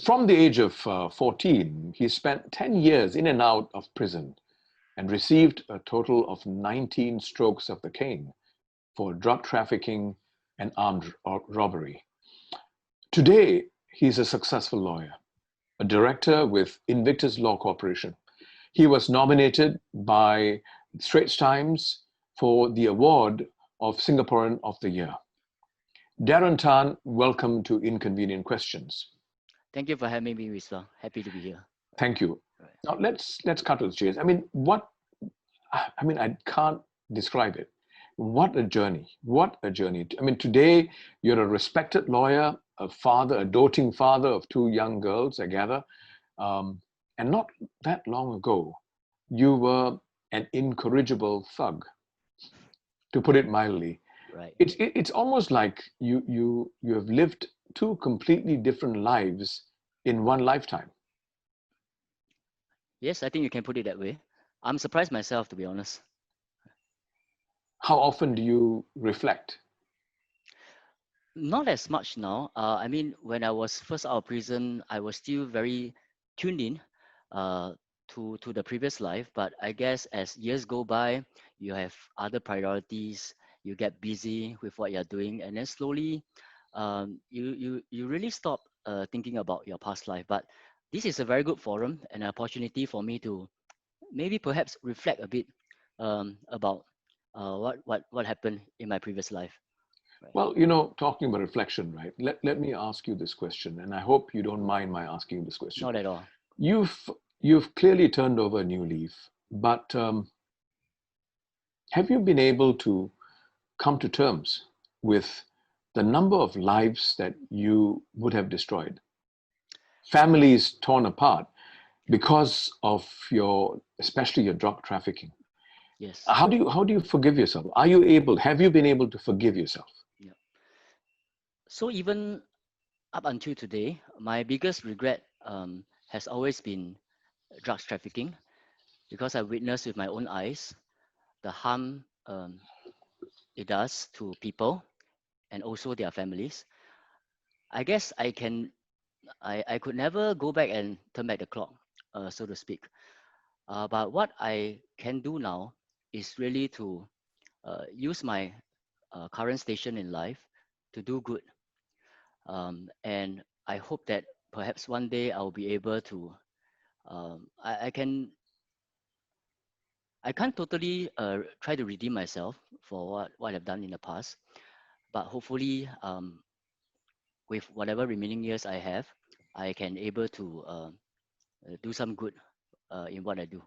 From the age of 14, he spent 10 years in and out of prison and received a total of 19 strokes of the cane for drug trafficking and armed robbery. Today, he's a successful lawyer, a director with Invictus Law Corporation. He was nominated by Straits Times for the award of Singaporean of the Year. Darren Tan, welcome to Inconvenient Questions. Thank you for having me, Wisla. Happy to be here. Thank you. Right. Now let's cut to the chase. I can't describe it. What a journey. What a journey. I mean, today you're a respected lawyer, a father, a doting father of two young girls, I gather. And not that long ago, you were an incorrigible thug, to put it mildly. Right. It's almost like you have lived two completely different lives in one lifetime. Yes, I think you can put it that way. I'm surprised myself, to be honest. How often do you reflect? Not as much now. I mean, when I was first out of prison, I was still very tuned in to the previous life. But I guess as years go by, you have other priorities. You get busy with what you're doing, and then slowly, you really stop thinking about your past life. But this is a very good forum and an opportunity for me to maybe perhaps reflect a bit about what happened in my previous life. Right. Well, talking about reflection, right? Let me ask you this question, and I hope you don't mind my asking this question. Not at all. You've clearly turned over a new leaf, but have you been able to come to terms with the number of lives that you would have destroyed? Families torn apart because of especially your drug trafficking. Yes. How do you forgive yourself? Have you been able to forgive yourself? Yeah. So even up until today, my biggest regret has always been drugs trafficking, because I witnessed with my own eyes the harm it does to people and also their families. I guess I could never go back and turn back the clock, so to speak. But what I can do now is really to use my current station in life to do good. And I hope that perhaps one day I'll be able to, I can't totally try to redeem myself for what I've done in the past, but hopefully with whatever remaining years I have, I can able to do some good in what I do.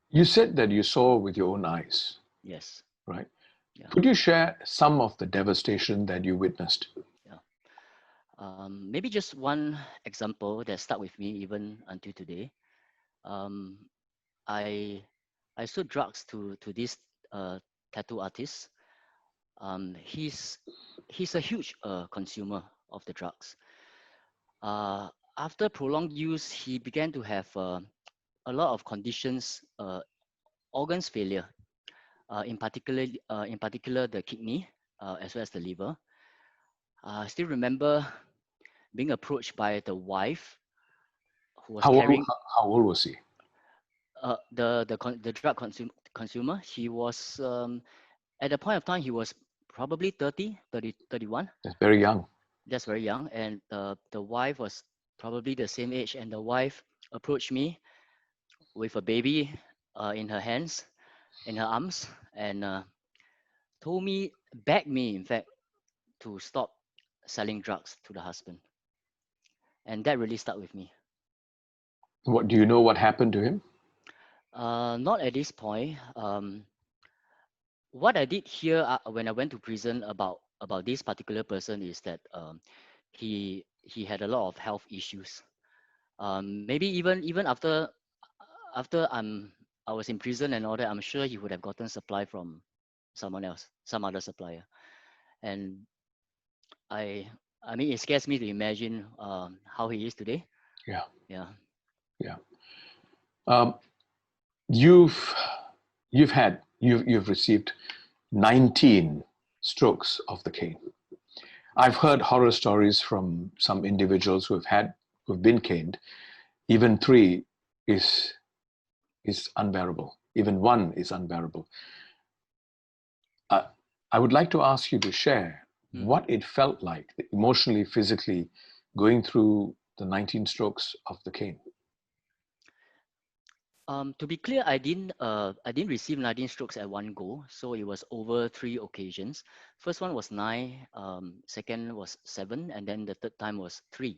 You said that you saw with your own eyes. Yes. Right? Yeah. Could you share some of the devastation that you witnessed? Yeah. Maybe just one example that stuck with me even until today. I sold drugs to this tattoo artist. He's a huge consumer of the drugs. After prolonged use, he began to have a lot of conditions, organs failure, in particular the kidney as well as the liver. I still remember being approached by the wife who was carrying. How old was he? The drug consumer. He was at the point of time he was probably 31. That's very young. That's very young, and the wife was probably the same age. And the wife approached me with a baby in her hands, in her arms, and begged me, in fact, to stop selling drugs to the husband. And that really stuck with me. What do you know what happened to him? Not at this point. What I did hear when I went to prison about this particular person is that he had a lot of health issues. Maybe even after I was in prison and all that, I'm sure he would have gotten supply from someone else, some other supplier. And I mean, it scares me to imagine how he is today. Yeah. Yeah. Yeah. You've received 19 strokes of the cane. I've heard horror stories from some individuals who have had who've been caned, even 3 is unbearable. Even 1 is unbearable. I would like to ask you to share what it felt like, emotionally, physically, going through the 19 strokes of the cane. To be clear, I didn't receive 19 strokes at one go, so it was over 3 occasions. First one was 9, second was 7, and then the third time was 3.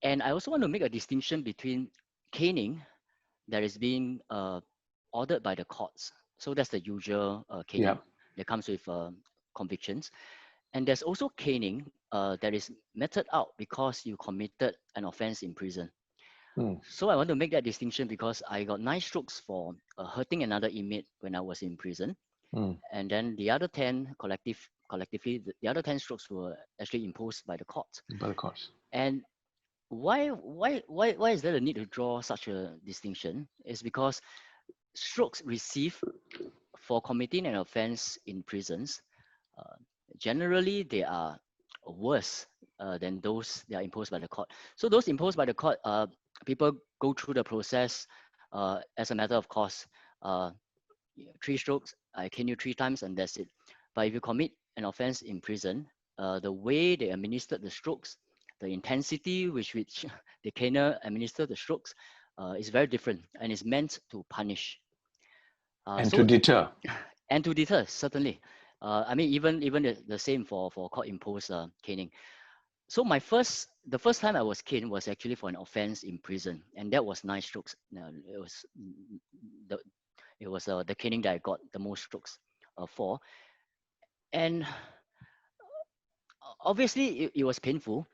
And I also want to make a distinction between caning that is being ordered by the courts. So that's the usual caning that comes with convictions. And there's also caning that is meted out because you committed an offense in prison. So I want to make that distinction because I got 9 strokes for hurting another inmate when I was in prison. And then the other 10 collectively, the other 10 strokes were actually imposed by the court. By the courts. And why is there a need to draw such a distinction? Is because strokes received for committing an offense in prisons, generally they are worse than those that are imposed by the court. So those imposed by the court, people go through the process as a matter of course. 3 strokes, I cane you 3 times and that's it. But if you commit an offense in prison, the way they administered the strokes, the intensity with which the caner administered the strokes is very different and is meant to punish. And to deter. And to deter, certainly. I mean, even the same for court-imposed caning. So the first time I was caned was actually for an offense in prison, and that was 9 strokes. It was the caning that I got the most strokes for. And obviously, it was painful.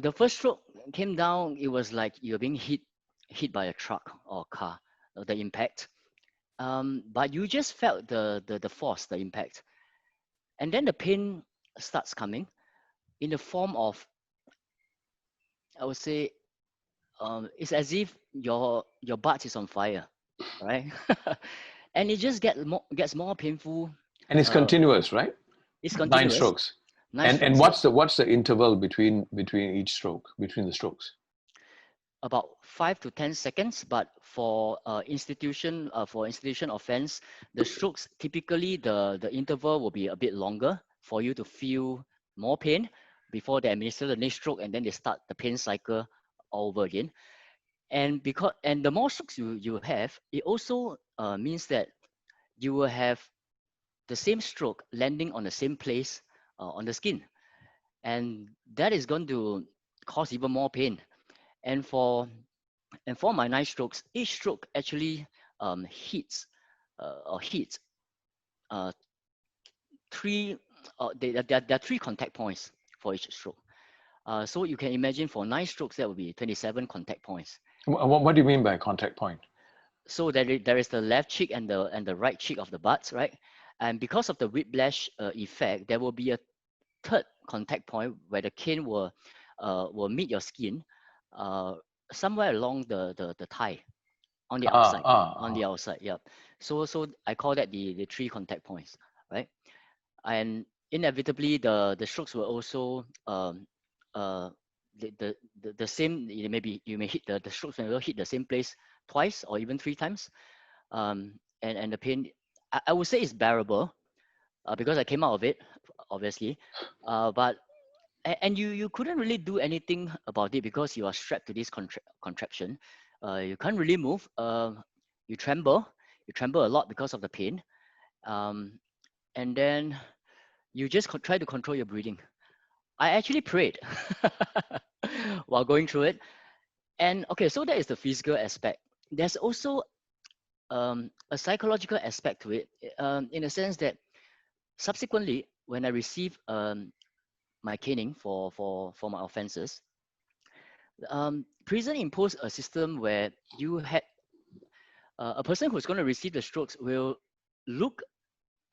The first stroke came down, it was like you're being hit by a truck or a car, the impact. But you just felt the force, the impact. And then the pain starts coming in the form of, I would say, it's as if your butt is on fire, right? And it just gets more painful. And it's continuous, right? It's continuous. 9 strokes. 9 strokes. And what's the interval between each stroke, between the strokes? About 5 to 10 seconds, but for institution offense, the strokes typically the interval will be a bit longer for you to feel more pain before they administer the next stroke, and then they start the pain cycle all over again. And the more strokes you have, it also means that you will have the same stroke landing on the same place on the skin, and that is going to cause even more pain. And for my 9 strokes, each stroke actually hits 3. There are 3 contact points for each stroke. So you can imagine for 9 strokes that would be 27 contact points. What do you mean by contact point? So there is the left cheek and the right cheek of the butt, right? And because of the whiplash effect, there will be a third contact point where the cane will meet your skin somewhere along the thigh, on the outside, on the outside. Yeah. So I call that the 3 contact points, right? And inevitably the strokes will also the same. Maybe you may hit the strokes will hit the same place twice or even 3 times, and the pain, I would say, is bearable because I came out of it, obviously, but and you couldn't really do anything about it because you are strapped to this contraption. You can't really move. You tremble a lot because of the pain, and then you just try to control your breathing. I actually prayed while going through it. And okay, so that is the physical aspect. There's also a psychological aspect to it, in a sense that subsequently, when I received my caning for my offenses, prison imposed a system where you had a person who's going to receive the strokes will look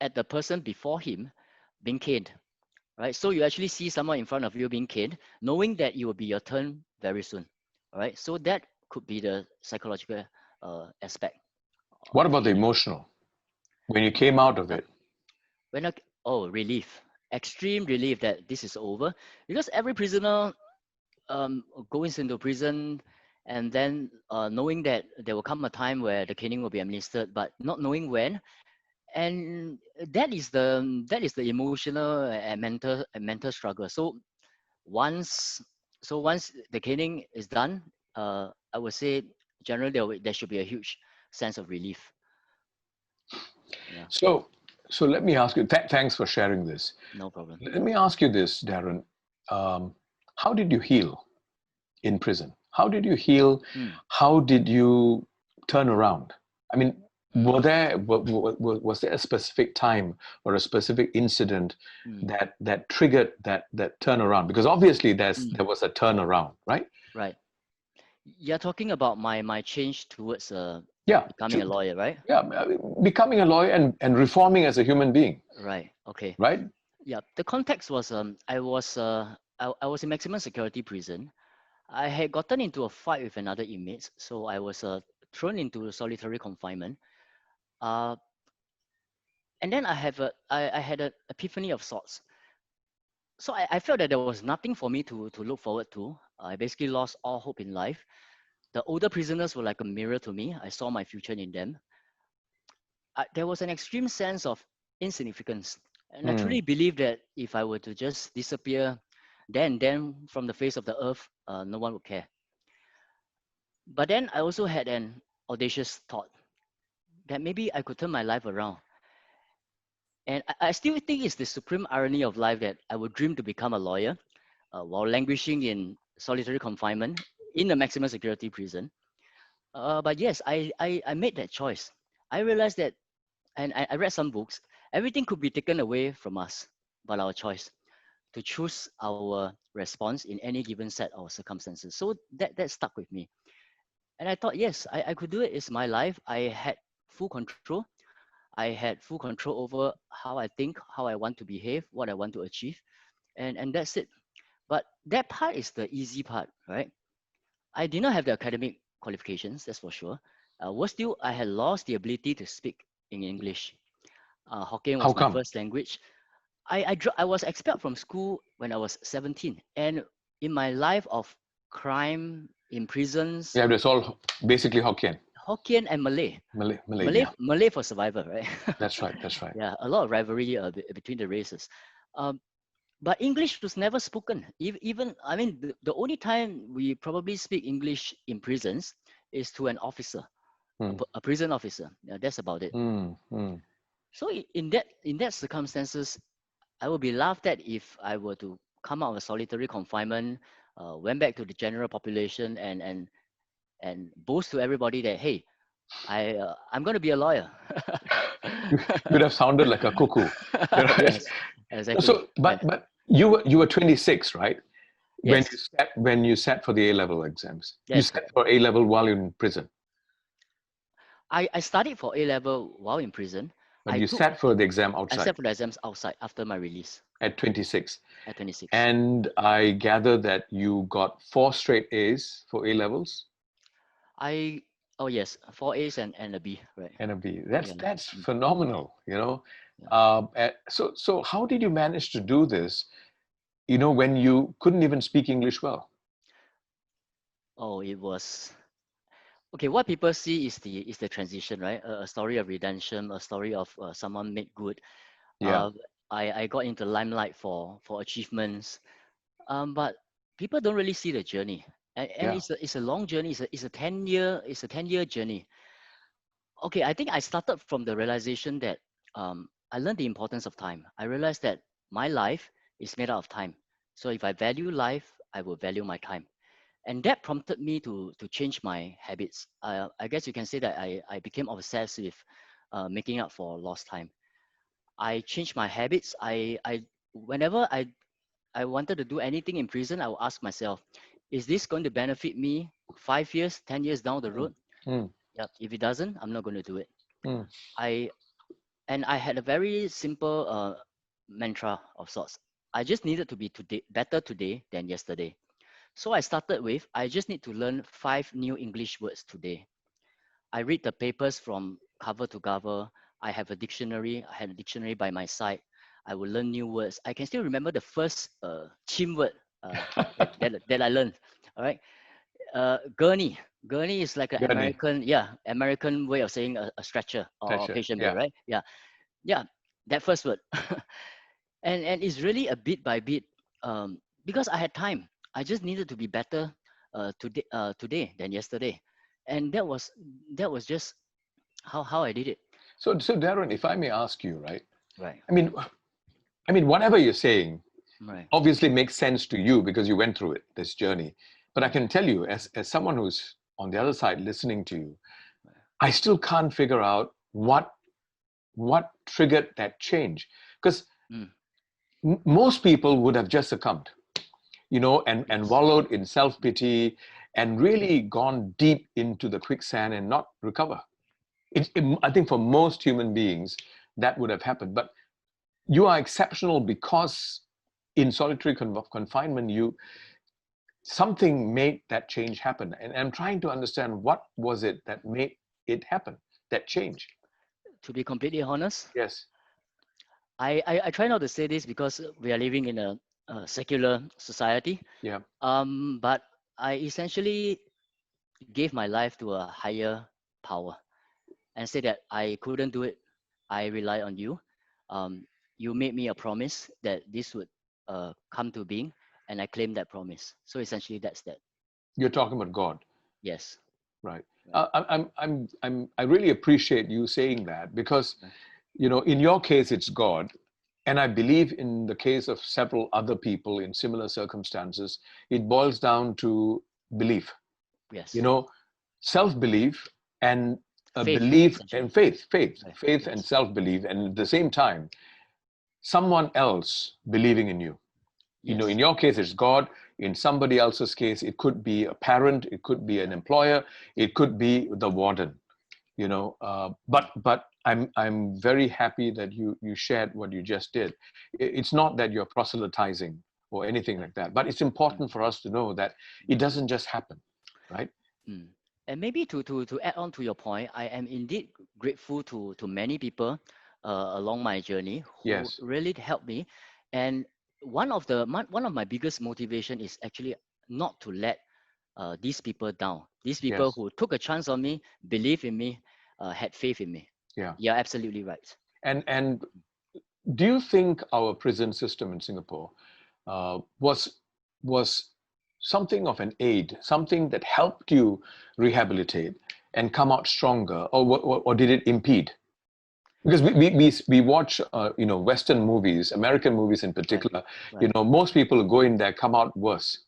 at the person before him being caned, right? So you actually see someone in front of you being caned, knowing that it will be your turn very soon, all right? So that could be the psychological aspect. What about the emotional? When you came out of it? Relief. Extreme relief that this is over, because every prisoner going into prison, and then knowing that there will come a time where the caning will be administered, but not knowing when. And that is the emotional and mental struggle. So once once the caning is done, I would say generally there should be a huge sense of relief. Yeah, So, so let me ask you, thanks for sharing this. no problem. Let me ask you this, Darren. Um, how did you heal in prison? How did you heal? Mm, How did you turn around? I mean, mm, was there a specific time or a specific incident mm, that triggered that turnaround? Because obviously mm. there was a turnaround, right? Right. You're talking about my change towards Yeah, becoming a lawyer, right? yeah, I mean, becoming a lawyer and reforming as a human being, Right. Okay. right? Yeah. The context was I was in maximum security prison. I had gotten into a fight with another inmate, so I was thrown into solitary confinement. Uh, and then I had an epiphany of sorts. So I felt that there was nothing for me to look forward to. I basically lost all hope in life. The older prisoners were like a mirror to me. I saw my future in them. There was an extreme sense of insignificance. And I Hmm. truly believe that if I were to just disappear then from the face of the earth, no one would care. But then I also had an audacious thought that maybe I could turn my life around. And I still think it's the supreme irony of life that I would dream to become a lawyer while languishing in solitary confinement in a maximum security prison. But yes, I made that choice. I realized that, and I read some books, everything could be taken away from us, but our choice to choose our response in any given set of circumstances. So that stuck with me. And I thought, yes, I could do it. It's my life. I had full control. I had full control over how I think, how I want to behave, what I want to achieve. And that's it. But that part is the easy part, right? I did not have the academic qualifications, that's for sure. Worse still, I had lost the ability to speak in English. Hokkien How was my come? first language. I was expelled from school when I was 17. And in my life of crime, in prisons, Yeah, it's all basically Hokkien, Hokkien and Malay. Malay. Malay, Yeah, Malay for survivor, right? that's right. That's right. Yeah, a lot of rivalry between the races. Um, but English was never spoken. Even, I mean, the only time we probably speak English in prisons is to an officer, Hmm. a prison officer. Yeah, that's about it. Hmm. Hmm. So in that circumstances, I would be laughed at if I were to come out of solitary confinement, went back to the general population, and boast to everybody that, hey, I'm going to be a lawyer. You'd have sounded like a cuckoo, right? Yes, exactly. So, And but you were 26, right? yes, When you sat for the A-level exams, you yes, sat correct. for A-level while you're in prison, I studied for A level while in prison. but I you took sat for the exam I sat outside for the exams outside after my release at 26. at 26. And I gather that you got 4 straight A's for A-levels I Oh yes, four A's and a B, right? and a B. Yeah, That's phenomenal, you know. yeah. So how did you manage to do this, when you couldn't even speak English well? Oh, it was okay. What people see is the transition, right? A story of redemption, a story of someone made good. Yeah, Uh, I got into limelight for achievements, but people don't really see the journey, and yeah. it's a long journey. It's a 10-year journey. Okay, I think I started from the realization that I learned the importance of time. I realized that my life is made out of time. So if I value life, I will value my time. And that prompted me to change my habits. I guess you can say that I became obsessed with making up for lost time. I changed my habits. Whenever I wanted to do anything in prison, I would ask myself, is this going to benefit me 5 years, 10 years down the Mm, road? mm, Yep. If it doesn't, I'm not going to do it. mm. I I had a very simple mantra of sorts. I just needed to be better today than yesterday. So I started with I just need to learn 5 new English words today. I read the papers from cover to cover. I have a dictionary. I had a dictionary by my side. I will learn new words. I can still remember the first chim word that I learned. All right. Gurney. Gurney is like an Gurney, American way of saying a stretcher or pleasure. patient bed, Yeah. right? Yeah, that first word. And it's really a bit by bit, because I had time. I just needed to be better today than yesterday, and that was just how I did it. So Darren, if I may ask you, right? Right, I mean, whatever you're saying right, obviously makes sense to you because you went through it, this journey. But I right, can tell you, as someone who's on the other side listening to you, I still can't figure out what triggered that change. Because mm, most people would have just succumbed, and yes, wallowed in self-pity and really gone deep into the quicksand and not recover. I think for most human beings, that would have happened. But you are exceptional because in solitary confinement, something made that change happen. And I'm trying to understand what was it that made it happen, that change. to be completely honest, Yes. I try not to say this because we are living in a secular society. Yeah. But I essentially gave my life to a higher power and said that I couldn't do it. I rely on you. Um, you made me a promise that this would come to being, and I claim that promise. So essentially, that's that. You're talking about God. Yes. Right. Right. I really appreciate you saying that because, Right. in your case, it's God. And I believe in the case of several other people in similar circumstances, it boils down to belief, you Yes. know, self-belief and a Faith, belief and essentially. faith, Right. faith and Yes. self-belief. And at the same time, someone else believing in you. In Yes. your case, it's God. In somebody else's case, it could be a parent, it could be an Right. employer, it could be the warden. Mm. But I'm very happy that you shared what you just did. It's not that you're proselytizing or anything Right. like that, but it's Mm. important for us to know that it Mm. doesn't just happen, right? Mm. And maybe to add on to your point, I am indeed grateful to many people along my journey who Yes, really helped me. And one of my biggest motivation is actually not to let these people down. These people yes, who took a chance on me, believe in me, had faith in me. yeah. You're absolutely right. And do you think our prison system in Singapore was something of an aid, something that helped you rehabilitate and come out stronger, or did it impede? Because we watch Western movies, American movies in Right, particular. right. Most people go in there come out worse,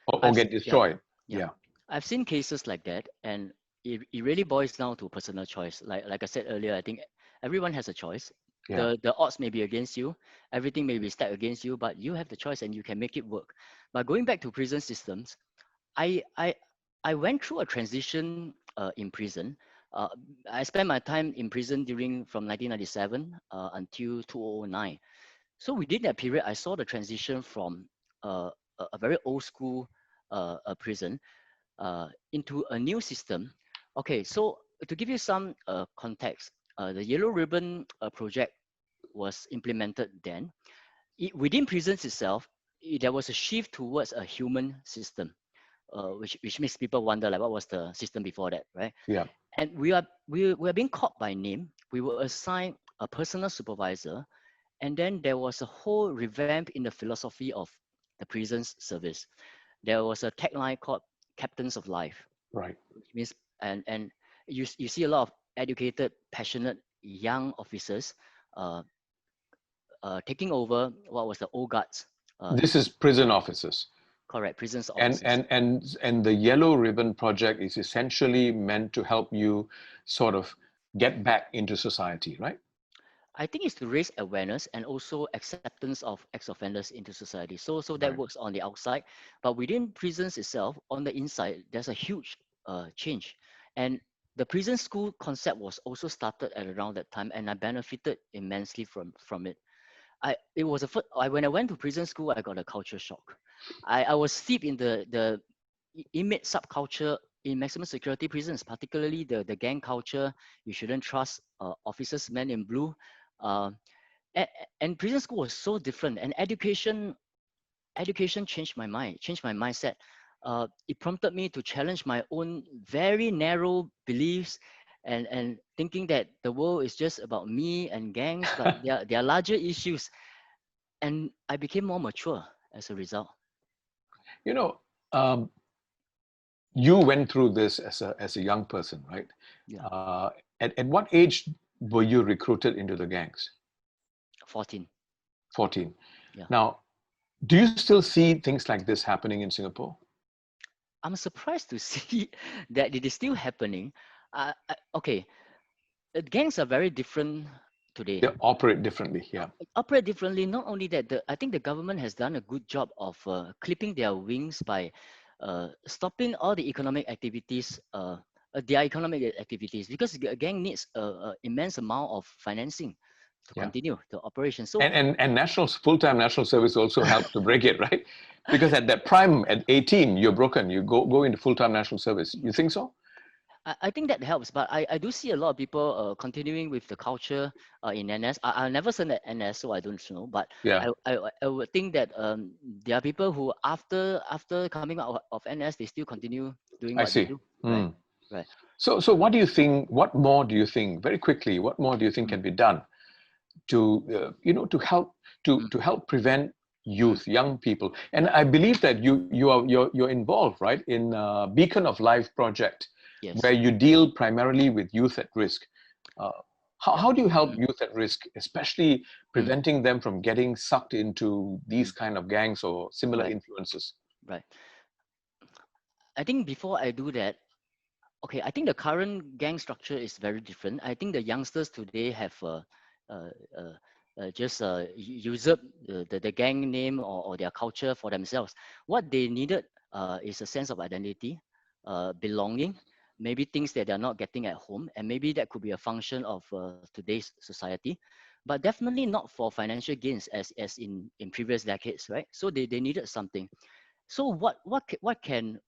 or I've get yeah, destroyed. yeah. Yeah, I've seen cases like that, and it really boils down to personal choice. Like I said earlier, I think everyone has a choice. yeah. The odds may be against you, everything may be stacked against you, but you have the choice and you can make it work. But going back to prison systems, I I I went through a transition in prison. Uh, I spent my time in prison during from 1997 until 2009. So within that period, I saw the transition from a very old school a prison into a new system. Okay, so to give you some context, the Yellow Ribbon project was implemented then. Within prisons itself, there was a shift towards a human system, which makes people wonder like what was the system before that, right? Yeah. And we are being called by name. We were assigned a personal supervisor, and then there was a whole revamp in the philosophy of the prison's service. There was a tagline called "Captains of Life," Right. which means and you see a lot of educated, passionate young officers uh, taking over what was the old guards. This is prison officers. Correct, prisons And officers. and and and the Yellow Ribbon Project is essentially meant to help you sort of get back into society, right? I think it's to raise awareness and also acceptance of ex-offenders into society. So that Right. works on the outside, but within prisons itself, on the inside, there's a huge change. And the prison school concept was also started at around that time, and I benefited immensely from it. When I went to prison school, I got a culture shock. I was steeped in the inmate subculture in maximum security prisons, particularly the gang culture. You shouldn't trust officers, men in blue. Uh, and, and prison school was so different, and education education changed my mind, changed my mindset. It prompted me to challenge my own very narrow beliefs and thinking that the world is just about me and gangs, but there are larger issues. And I became more mature as a result. You know, um, you went through this as a young person, right? Yeah, At what age were you recruited into the gangs? 14. 14. Yeah. Now, do you still see things like this happening in Singapore? I'm surprised to see that it is still happening. Okay, gangs are very different today. They operate differently, yeah. Operate differently. Not only that, I think the government has done a good job of clipping their wings by stopping all the economic activities, their economic activities, because a gang needs an immense amount of financing to Yeah. continue the operation. So And national full-time national service also helps to break it, right? Because at that prime, at 18, you're broken. You go into full-time national service. You think so? I think that helps, but I do see a lot of people continuing with the culture in NS. I never seen at NS, so I don't know. But Yeah, I would think that there are people who after coming out of NS, they still continue doing I what they see. do. Right, Hmm. right. So what do you think? What more do you think? Very quickly, what more do you think Mm, can be done to mm, to help prevent mm. youth, young people? And Yeah. I believe that you're involved, right, in Beacon of Life project, where Yes. you deal primarily with youth at risk. Uh, Yeah. how do you help Mm, youth at risk, especially mm, preventing them from getting sucked into these mm. kind of gangs or similar Right. influences? Right. I think before I do that, okay, I think the current gang structure is very different. I think the youngsters today have uh, uh, just usurped the gang name or their culture for themselves. What they needed is a sense of identity, belonging, maybe things that they're not getting at home, and maybe that could be a function of today's society, but definitely not for financial gains as in previous decades, right? So they needed something. So what can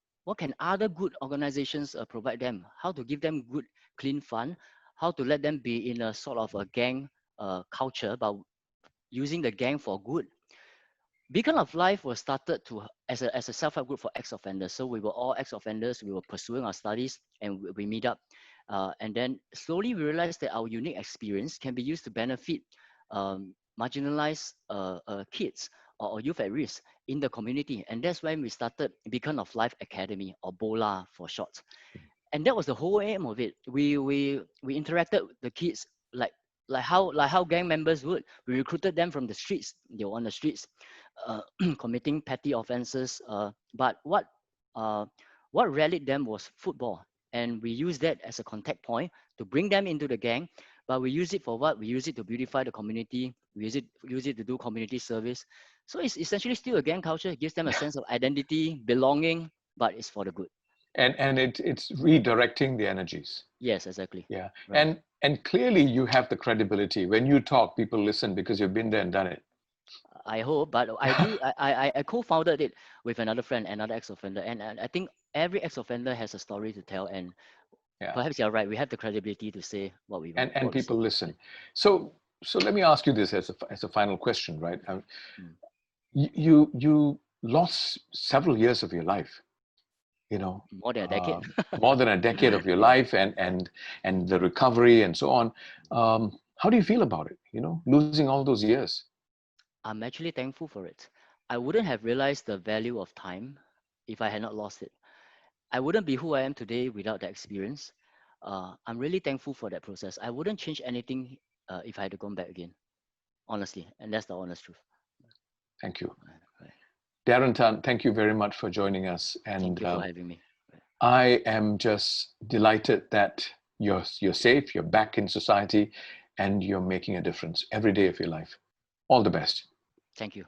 other good organizations provide them? How to give them good clean fund? How to let them be in a sort of a gang culture, but using the gang for good? Beacon of Life was started to as a self-help group for ex-offenders. So we were all ex-offenders. We were pursuing our studies, and we meet up. And then slowly we realized that our unique experience can be used to benefit marginalized kids or youth at risk in the community. And that's when we started Beacon of Life Academy, or BOLA for short. And that was the whole aim of it. We interacted with the kids like how gang members would. We recruited them from the streets. They were on the streets, committing petty offenses. But uh, what rallied them was football, and we used that as a contact point to bring them into the gang. But we use it for what? We use it to beautify the community. We use it to do community service. So it's essentially still a gang culture. It gives them a sense of identity, belonging, but it's for the good. And it's redirecting the energies. Yes, exactly. Yeah, Right. and clearly you have the credibility. When you talk, people listen because you've been there and done it. I hope, but I do. I co-founded it with another friend, another ex-offender, and I think every ex-offender has a story to tell. And Yeah, perhaps you're right. We have the credibility to say and what we say. people listen. So let me ask you this as a final question, right? Mm. You lost several years of your life, you know, More than a decade. um, more than a decade of your Yeah. life, and the recovery and so on. How do you feel about it? You know, losing all those years. I'm actually thankful for it. I wouldn't have realized the value of time if I had not lost it. I wouldn't be who I am today without that experience. I'm really thankful for that process. I wouldn't change anything if I had to go back again, honestly, and that's the honest truth. Thank you, Right, right. Darren Tan. Thank you very much for joining us, Thank and you for having me. Right. I am just delighted that you're safe, you're back in society, and you're making a difference every day of your life. All the best. Thank you.